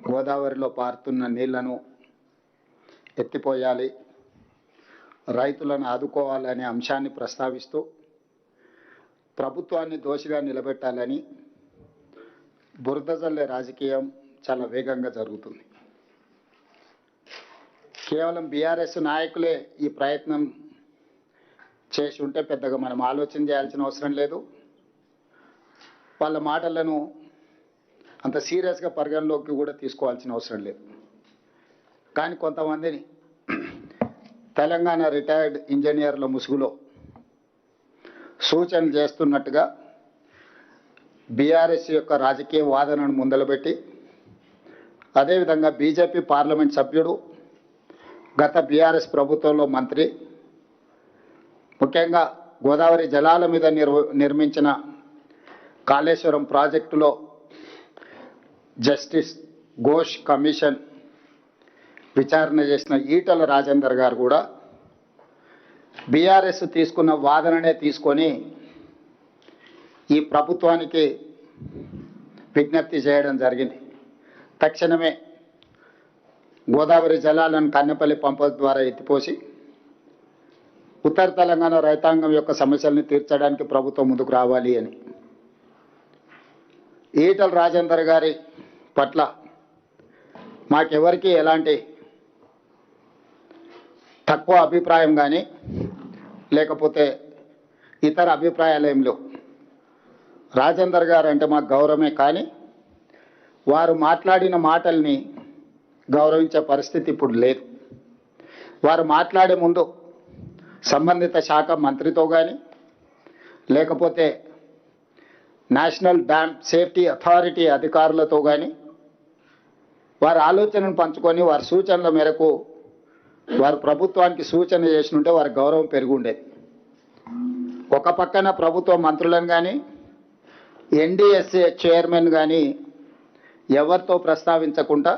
గోదావరిలో పారుతున్న నీళ్లను ఎత్తిపోయాలి, రైతులను ఆదుకోవాలనే అంశాన్ని ప్రస్తావిస్తూ ప్రభుత్వాన్ని దోషిగా నిలబెట్టాలని బురద జల్లే రాజకీయం చాలా వేగంగా జరుగుతుంది. కేవలం బీఆర్ఎస్ నాయకులే ఈ ప్రయత్నం చేసి ఉంటే పెద్దగా మనం ఆలోచన చేయాల్సిన అవసరం లేదు. వాళ్ళ మాటలను అంత సీరియస్గా పరిగణలోకి కూడా తీసుకోవాల్సిన అవసరం లేదు. కానీ కొంతమందిని తెలంగాణ రిటైర్డ్ ఇంజనీర్ల ముసుగులో సూచనలు చేస్తున్నట్టుగా బీఆర్ఎస్ యొక్క రాజకీయ వాదనను ముందలబెట్టి, అదేవిధంగా బీజేపీ పార్లమెంట్ సభ్యుడు, గత బీఆర్ఎస్ ప్రభుత్వంలో మంత్రి, ముఖ్యంగా గోదావరి జలాల మీద నిర్మించిన కాళేశ్వరం ప్రాజెక్టులో జస్టిస్ ఘోష్ కమిషన్ విచారణ చేసిన ఈటల రాజేందర్ గారు కూడా బీఆర్ఎస్ తీసుకున్న వాదననే తీసుకొని ఈ ప్రభుత్వానికి విజ్ఞప్తి చేయడం జరిగింది. తక్షణమే గోదావరి జలాలను కన్నెపల్లి పంప ద్వారా ఎత్తిపోసి ఉత్తర తెలంగాణ రైతాంగం యొక్క సమస్యల్ని తీర్చడానికి ప్రభుత్వం ముందుకు రావాలి అని. ఈటల రాజేందర్ గారి పట్ల మాకెవరికి ఎలాంటి తక్కువ అభిప్రాయం కానీ లేకపోతే ఇతర అభిప్రాయాలు ఏం లేవు. రాజేందర్ గారు అంటే మాకు గౌరవమే, కానీ వారు మాట్లాడిన మాటల్ని గౌరవించే పరిస్థితి ఇప్పుడు లేదు. వారు మాట్లాడే ముందు సంబంధిత శాఖ మంత్రితో కానీ లేకపోతే నేషనల్ డ్యామ్ సేఫ్టీ అథారిటీ అధికారులతో కానీ వారి ఆలోచనను పంచుకొని వారి సూచనల మేరకు వారు ప్రభుత్వానికి సూచన చేసినుంటే వారి గౌరవం పెరిగి ఉండేది. ఒక పక్కన ప్రభుత్వ మంత్రులను కానీ ఎన్డీఎస్ఏ చైర్మన్ కానీ ఎవరితో ప్రస్తావించకుండా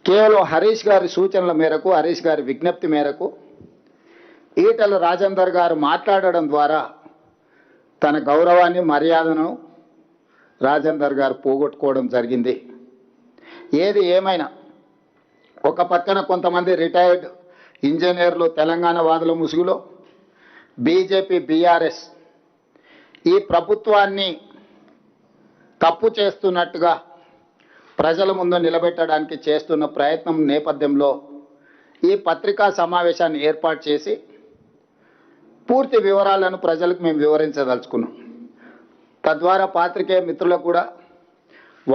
కేవలం హరీష్ గారి సూచనల మేరకు, హరీష్ గారి విజ్ఞప్తి మేరకు ఈటల రాజేందర్ గారు మాట్లాడడం ద్వారా తన గౌరవాన్ని, మర్యాదను రాజేందర్ గారు పోగొట్టుకోవడం జరిగింది. ఏది ఏమైనా ఒక పక్కన కొంతమంది రిటైర్డ్ ఇంజనీర్లు తెలంగాణ వాదుల ముసుగులో బీజేపీ, బీఆర్ఎస్ ఈ ప్రభుత్వాన్ని తప్పు చేస్తున్నట్టుగా ప్రజల ముందు నిలబెట్టడానికి చేస్తున్న ప్రయత్నం నేపథ్యంలో ఈ పత్రికా సమావేశాన్ని ఏర్పాటు చేసి పూర్తి వివరాలను ప్రజలకు మేము వివరించదలుచుకున్నాం. తద్వారా పాత్రికేయ మిత్రులకు కూడా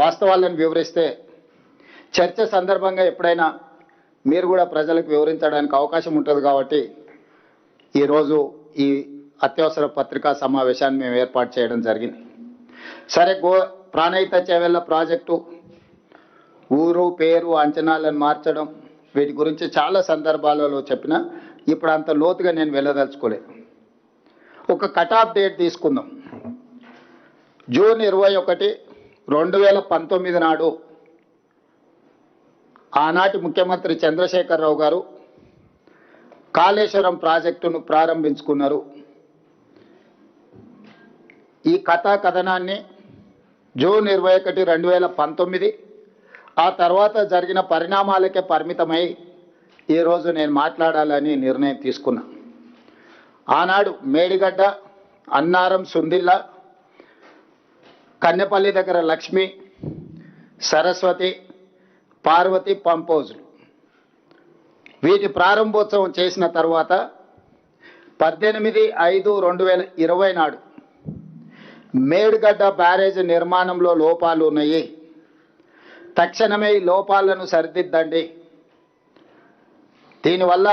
వాస్తవాలను వివరిస్తే చర్చ సందర్భంగా ఎప్పుడైనా మీరు కూడా ప్రజలకు వివరించడానికి అవకాశం ఉంటుంది. కాబట్టి ఈరోజు ఈ అత్యవసర పత్రికా సమావేశాన్ని మేము ఏర్పాటు చేయడం జరిగింది. సరే, ప్రాణహిత చేవెళ్ల ప్రాజెక్టు ఊరు, పేరు, అంచనాలను మార్చడం, వీటి గురించి చాలా సందర్భాలలో చెప్పినా ఇప్పుడు అంత లోతుగా నేను వెళ్ళదలుచుకోలేదు. ఒక కట్ ఆఫ్ డేట్ తీసుకుందాం. జూన్ 21, 2019 నాడు ఆనాటి ముఖ్యమంత్రి చంద్రశేఖరరావు గారు కాళేశ్వరం ప్రాజెక్టును ప్రారంభించుకున్నారు. ఈ కథనాన్ని జూన్ 21, 2019 ఆ తర్వాత జరిగిన పరిణామాలకే పరిమితమై ఈరోజు నేను మాట్లాడాలని నిర్ణయం తీసుకున్నా. ఆనాడు మేడిగడ్డ, అన్నారం, సుందిల్ల, కన్నెపల్లి దగ్గర లక్ష్మి, సరస్వతి, పార్వతి పంపోజులు వీటి ప్రారంభోత్సవం చేసిన తర్వాత 18/5/2020 నాడు మేడిగడ్డ బ్యారేజ్ నిర్మాణంలో లోపాలు ఉన్నాయి, తక్షణమే ఈ లోపాలను సరిదిద్దండి, దీనివల్ల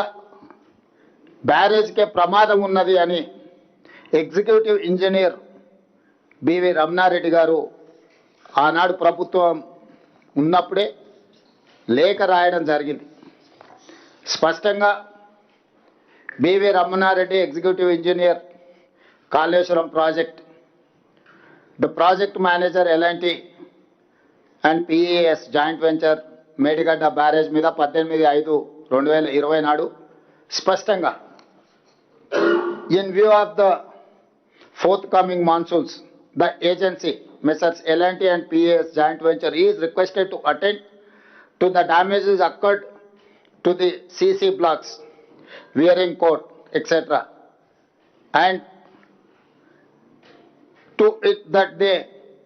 బ్యారేజ్కే ప్రమాదం ఉన్నది అని ఎగ్జిక్యూటివ్ ఇంజనీర్ బివి రమణారెడ్డి గారు ఆనాడు ప్రభుత్వం ఉన్నప్పుడే లేఖ రాయడం జరిగింది. స్పష్టంగా B V Ramana Reddy, executive engineer, Kaleshwaram project, the project manager L and T and PES joint venture Medigadda barrage మీద 18/5/2020 నాడు స్పష్టంగా in view of the forthcoming monsoons, the agency Messrs. L&T and PAS joint venture is requested to attend to the damages occurred to the CC blocks, wearing coat, etc. and to it that they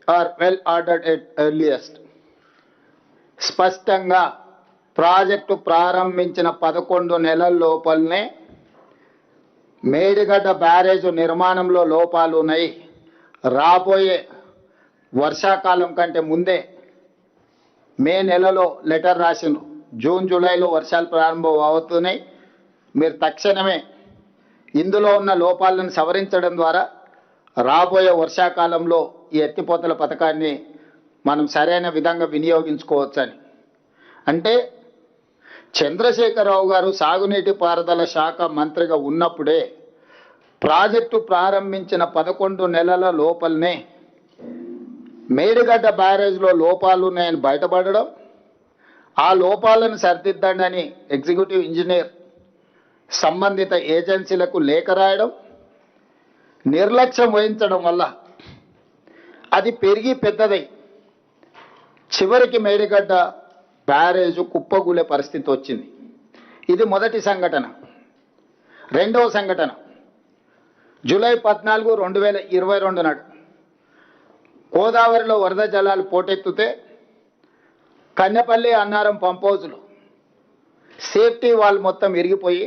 are well ordered at earliest. స్పష్టంగా project ప్రారంభించిన 11 నెలల లోపలనే Medigadda barrage నిర్మాణంలో లోపాలు ఉన్నాయి. రాబోయే వర్షాకాలం కంటే ముందే మే నెలలో లెటర్ రాసిండ్రు. జూన్ జూలైలో వర్షాలు ప్రారంభం అవుతున్నాయి. మీరు తక్షణమే ఇందులో ఉన్న లోపాలను సవరించడం ద్వారా రాబోయే వర్షాకాలంలో ఈ ఎత్తిపోతల పథకాన్ని మనం సరైన విధంగా వినియోగించుకోవచ్చని. అంటే చంద్రశేఖరరావు గారు సాగునీటి పారుదల శాఖ మంత్రిగా ఉన్నప్పుడే ప్రాజెక్టు ప్రారంభించిన 11 నెలల లోపలనే మేడిగడ్డ బ్యారేజ్లో లోపాలు ఉన్నాయని బయటపడడం, ఆ లోపాలను సరిదిద్దండి అని ఎగ్జిక్యూటివ్ ఇంజనీర్ సంబంధిత ఏజెన్సీలకు లేఖ రాయడం, నిర్లక్ష్యం వహించడం వల్ల అది పెరిగి పెద్దదై చివరికి మేడిగడ్డ బ్యారేజ్ కుప్పగూలే పరిస్థితి వచ్చింది. ఇది మొదటి సంఘటన. రెండవ సంఘటన జూలై 14, 2022 నాడు గోదావరిలో వరద జలాలు పోటెత్తుతే కన్నెపల్లి అన్నారం పంప్ హౌజులు సేఫ్టీ వాల్ మొత్తం ఇరిగిపోయి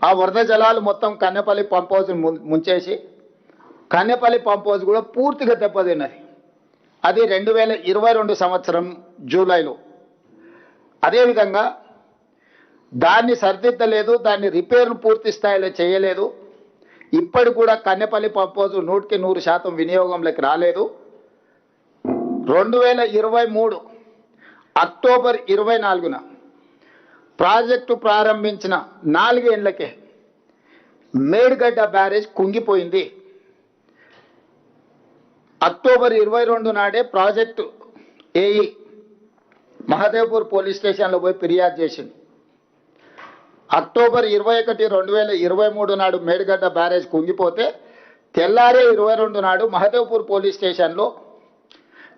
ఆ వరద జలాలు మొత్తం కన్నెపల్లి పంప్ హౌజ్ ముంచేసి కన్నెపల్లి పంప్ హౌజ్ కూడా పూర్తిగా దెబ్బతిన్నది. అది 2022 సంవత్సరం జూలైలో. అదేవిధంగా దాన్ని సరిదిద్దలేదు, దాన్ని రిపేర్లు పూర్తి స్థాయిలో చేయలేదు. ఇప్పటి కూడా కన్నెపల్లి పంప్ హౌజ్ 100% వినియోగంలోకి రాలేదు. 2023 అక్టోబర్ 24న ప్రాజెక్టు ప్రారంభించిన 4 ఏళ్లకే మేడిగడ్డ బ్యారేజ్ కుంగిపోయింది. అక్టోబర్ 22 నాడే ప్రాజెక్టు ఏఈ మహదేవ్పూర్ పోలీస్ స్టేషన్లో పోయి ఫిర్యాదు చేసింది. అక్టోబర్ 21, 2023 నాడు మేడిగడ్డ బ్యారేజ్ కుంగిపోతే తెల్లారే 22 నాడు మహదేవ్పూర్ పోలీస్ స్టేషన్లో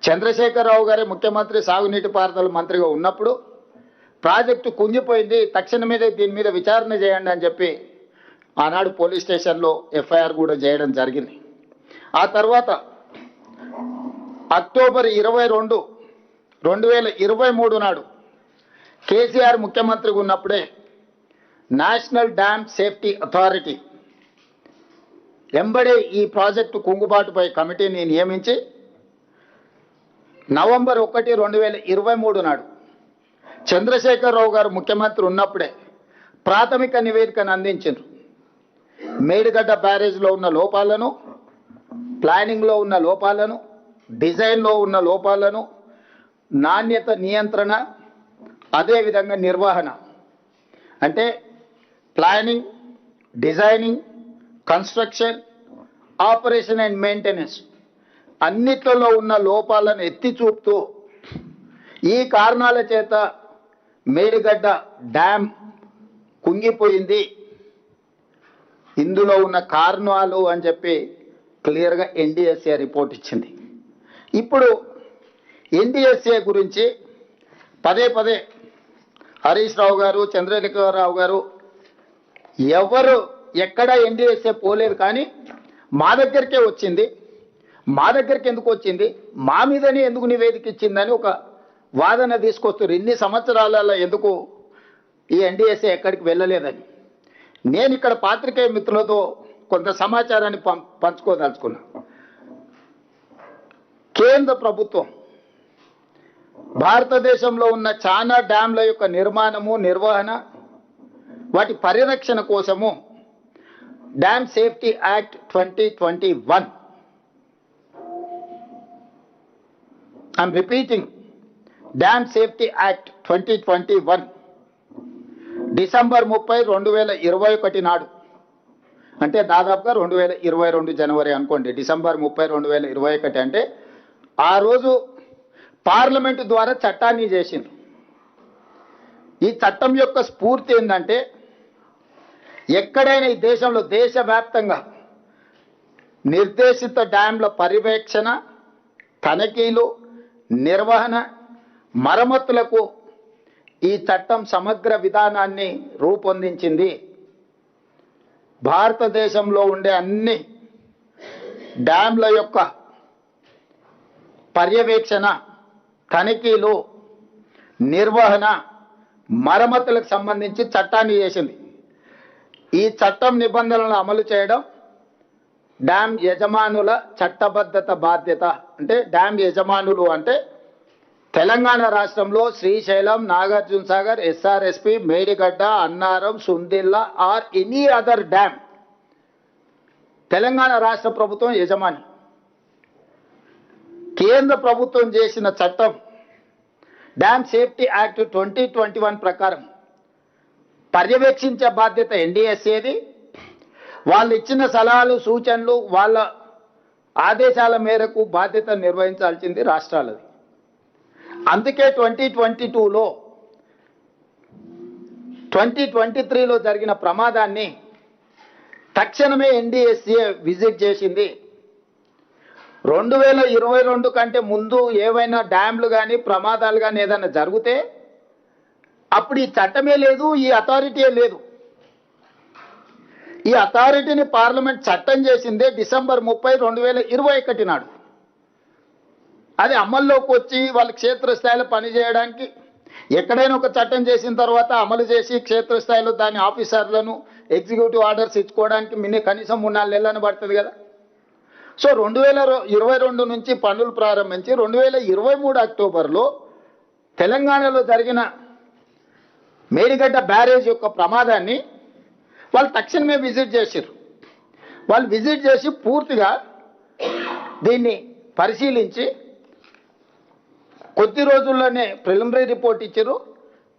చంద్రశేఖరరావు గారి ముఖ్యమంత్రి సాగునీటి పారుదల మంత్రిగా ఉన్నప్పుడు ప్రాజెక్టు కుంగిపోయింది, తక్షణమే దీని మీద విచారణ చేయండి అని చెప్పి ఆనాడు పోలీస్ స్టేషన్లో ఎఫ్ఐఆర్ కూడా చేయడం జరిగింది. ఆ తర్వాత అక్టోబర్ 22, 2023 నాడు కేసీఆర్ ముఖ్యమంత్రిగా ఉన్నప్పుడే నేషనల్ డ్యామ్ సేఫ్టీ అథారిటీ ఎంబడే ఈ ప్రాజెక్టు కుంగుబాటుపై కమిటీని నియమించి నవంబర్ 1, 2023 నాడు చంద్రశేఖరరావు గారు ముఖ్యమంత్రి ఉన్నప్పుడే ప్రాథమిక నివేదికను అందించారు. మేడిగడ్డ బ్యారేజ్లో ఉన్న లోపాలను, ప్లానింగ్లో ఉన్న లోపాలను, డిజైన్లో ఉన్న లోపాలను, నాణ్యత నియంత్రణ, అదేవిధంగా నిర్వహణ అంటే planning, designing, construction, operation and maintenance అన్నిట్లలో ఉన్న లోపాలను ఎత్తి చూపుతూ ఈ కారణాల చేత మేడిగడ్డ డ్యామ్ కుంగిపోయింది, ఇందులో ఉన్న కారణాలు అని చెప్పి క్లియర్గా ఎన్డీఎస్ఏ రిపోర్ట్ ఇచ్చింది. ఇప్పుడు ఎన్డీఎస్ఏ గురించి పదే పదే హరీష్ రావు గారు, చంద్రశేఖరరావు గారు ఎవరు ఎక్కడ ఎన్డీఎస్ఏ పోలేదు, కానీ మా దగ్గరికే వచ్చింది. మా దగ్గరికి ఎందుకు వచ్చింది, మా మీదనే ఎందుకు నివేదిక ఇచ్చిందని ఒక వాదన తీసుకొస్తారు. ఇన్ని సంవత్సరాలలో ఎందుకు ఈ ఎన్డీఎస్ఏ ఎక్కడికి వెళ్ళలేదని నేను ఇక్కడ పాత్రికేయ మిత్రులతో కొంత సమాచారాన్ని పంచుకోదలుచుకున్నా. కేంద్ర ప్రభుత్వం భారతదేశంలో ఉన్న చాలా డ్యాంల యొక్క నిర్మాణము, నిర్వహణ, వాటి పరిరక్షణ కోసము dam safety act 2021, I'm repeating, dam safety act 2021 December 30, 2021 నాడు, అంటే దాదాపుగా 2022 జనవరి అనుకోండి, డిసెంబర్ 30, 2021 అంటే ఆ రోజు పార్లమెంటు ద్వారా చట్టాన్ని చేసిండ్రు. ఈ చట్టం యొక్క స్ఫూర్తి ఏంటంటే ఎక్కడైనా ఈ దేశంలో దేశవ్యాప్తంగా నిర్దేశిత డ్యాంల పర్యవేక్షణ, తనిఖీలు, నిర్వహణ, మరమ్మతులకు ఈ చట్టం సమగ్ర విధానాన్ని రూపొందించింది. భారతదేశంలో ఉండే అన్ని డ్యాంల యొక్క పర్యవేక్షణ, తనిఖీలు, నిర్వహణ, మరమ్మతులకు సంబంధించి చట్టాన్ని చేసింది. ఈ చట్టం నిబంధనలను అమలు చేయడం డ్యామ్ యజమానుల చట్టబద్ధత బాధ్యత. అంటే డ్యామ్ యజమానులు అంటే తెలంగాణ రాష్ట్రంలో Srisailam, Nagarjuna Sagar, SRSP, Medigadda, Annaram, Sundilla or any other dam Telangana రాష్ట్ర ప్రభుత్వం యజమాని. కేంద్ర ప్రభుత్వం చేసిన చట్టం డ్యామ్ సేఫ్టీ యాక్ట్ 2021 ప్రకారం పర్యవేక్షించే బాధ్యత ఎన్డీఎస్ఏది. వాళ్ళు ఇచ్చిన సలహాలు, సూచనలు, వాళ్ళ ఆదేశాల మేరకు బాధ్యత నిర్వహించాల్సింది రాష్ట్రాలది. అందుకే 2022లో 2023లో జరిగిన ప్రమాదాన్ని తక్షణమే ఎన్డీఎస్ఏ విజిట్ చేసింది. 2022 కంటే ముందు ఏవైనా డ్యామ్లు కానీ ప్రమాదాలు కానీ ఏదైనా జరిగితే అప్పుడు ఈ చట్టమే లేదు, ఈ అథారిటీయే లేదు. ఈ అథారిటీని పార్లమెంట్ చట్టం చేసిందే డిసెంబర్ 30, 2021 నాడు. అది అమల్లోకి వచ్చి వాళ్ళ క్షేత్రస్థాయిలో పనిచేయడానికి ఎక్కడైనా ఒక చట్టం చేసిన తర్వాత అమలు చేసి క్షేత్రస్థాయిలో దాని ఆఫీసర్లను ఎగ్జిక్యూటివ్ ఆర్డర్స్ ఇచ్చుకోవడానికి కనీసం 3-4 నెలలను పడుతుంది కదా. సో 2022 నుంచి పనులు ప్రారంభించి 2023 అక్టోబర్లో తెలంగాణలో జరిగిన మేడిగడ్డ బ్యారేజ్ యొక్క ప్రమాదాన్ని వాళ్ళు తక్షణమే విజిట్ చేశారు. వాళ్ళు విజిట్ చేసి పూర్తిగా దీన్ని పరిశీలించి కొద్ది రోజుల్లోనే ప్రిలిమినరీ రిపోర్ట్ ఇచ్చారు,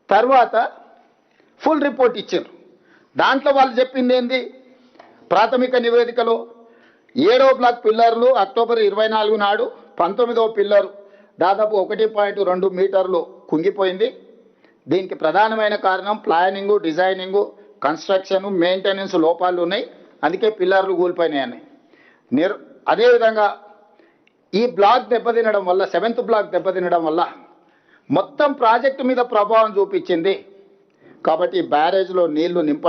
తర్వాత ఫుల్ రిపోర్ట్ ఇచ్చారు. దాంట్లో వాళ్ళు చెప్పింది ఏంది, ప్రాథమిక నివేదికలో 7వ బ్లాక్ పిల్లర్లు అక్టోబర్ 24 నాడు 19వ పిల్లరు దాదాపు 1.2 మీటర్లు కుంగిపోయింది. దీనికి ప్రధానమైన కారణం ప్లానింగు, డిజైనింగు, కన్స్ట్రక్షన్, మెయింటెనెన్స్ లోపాలు ఉన్నాయి, అందుకే పిల్లర్లు కూలిపోయినాయని. అదేవిధంగా ఈ బ్లాక్ దెబ్బతినడం వల్ల 7th బ్లాక్ దెబ్బతినడం వల్ల మొత్తం ప్రాజెక్టు మీద ప్రభావం చూపించింది. కాబట్టి బ్యారేజ్లో నీళ్లు నింపడం